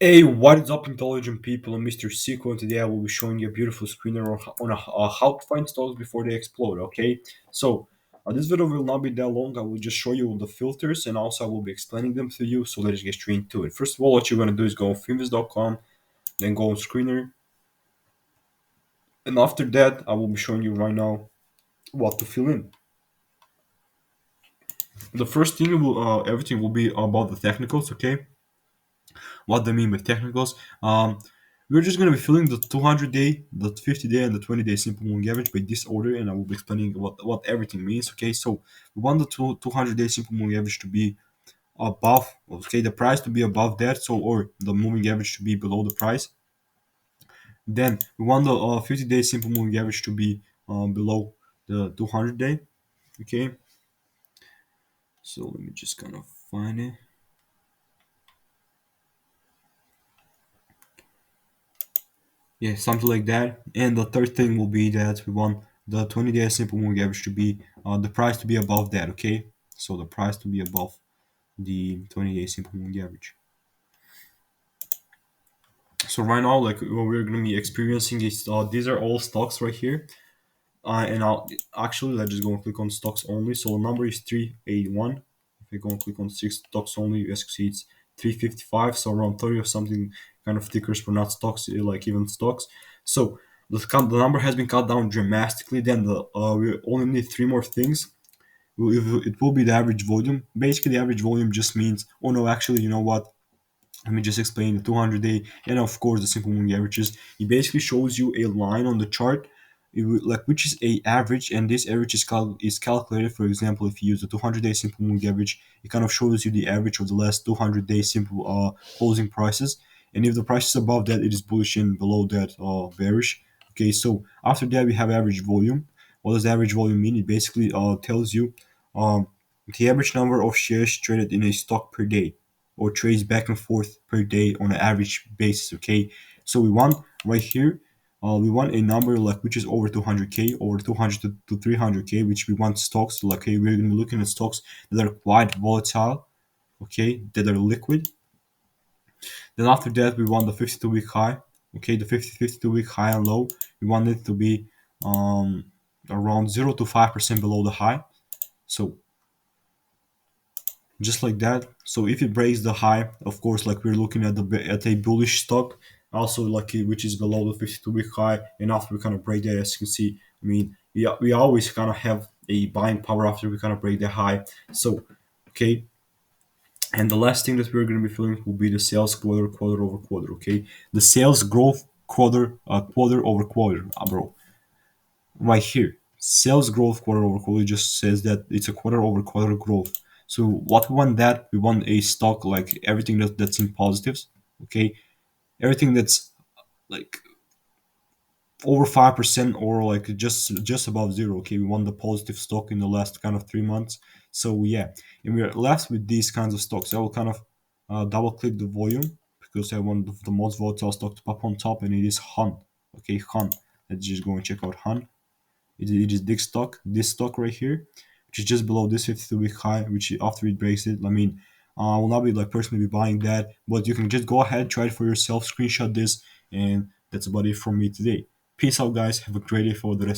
Hey, what is up, intelligent people? I'm Mr. Sicko, and today I will be showing you a beautiful screener on how to find stocks before they explode. Okay, so this video will not be that long. I will just show you the filters, and also I will be explaining them to you. So let's get straight into it. First of all, what you're gonna do is go on FINVIZ.com, then go on screener, and after that, I will be showing you right now what to fill in. The first thing will everything will be about the technicals. Okay, what they mean by technicals. We're just going to be filling the 200-day, the 50-day, and the 20-day simple moving average by this order, and I will be explaining what everything means. Okay, so we want the 200-day simple moving average to be above, okay, the price to be above that, so or the moving average to be below the price. Then we want the 50-day simple moving average to be below the 200-day. Okay, so let me just kind of find it. Yeah, something like that. And the third thing will be that we want the 20-day simple moving average to be the price to be above that. Okay, so the price to be above the 20-day simple moving average. So right now, like what we're gonna be experiencing is these are all stocks right here. And I'll actually let's just go and click on stocks only. So the number is 381. If I go and click on six stocks only, as you can see it's 355. So around 30 or something kind of tickers for not stocks, like even stocks. So the number has been cut down dramatically. Then we only need three more things. It will be the average volume. Basically, the average volume just means. Oh no, actually, you know what? Let me just explain the 200-day and of course the simple moving averages. It basically shows you a line on the chart, like which is a average, and this average is calculated. For example, if you use the 200-day simple moving average, it kind of shows you the average of the last 200-day simple closing prices. And if the price is above that, it is bullish, and below that, bearish. Okay, so after that we have average volume. What does average volume mean? It basically tells you um, the average number of shares traded in a stock per day, or trades back and forth per day on an average basis. Okay, so we want right here, we want a number like which is over 200k, over 200 to 300k, which we want stocks like, okay, we're going to be looking at stocks that are quite volatile, okay, that are liquid. Then after that we want the 52-week high. Okay, the 52-week high and low, we want it to be um around 0 to 5% below the high. So just like that. So if it breaks the high, of course, like we're looking at at a bullish stock, also like which is below the 52-week high, and after we kind of break that, as you can see, I mean, we always kind of have a buying power after we kind of break the high. So okay, and the last thing that we're going to be filling will be the sales quarter over quarter. Okay, the sales growth quarter over quarter, bro, right here. Sales growth quarter over quarter just says that it's a quarter over quarter growth. So what we want, that we want a stock like everything that's in positives. Okay, everything that's like over 5% or like just above zero. Okay, we want the positive stock in the last kind of 3 months. So yeah, and we're left with these kinds of stocks. I will kind of double click the volume because I want the most volatile stock to pop on top, and it is Han. Okay, Han. Let's just go and check out Han. It is this stock right here, which is just below this 52-week high, which after it breaks it, I mean, I will not be like personally be buying that, but you can just go ahead, try it for yourself, screenshot this, and that's about it from me today. Peace out, guys. Have a great day for the rest.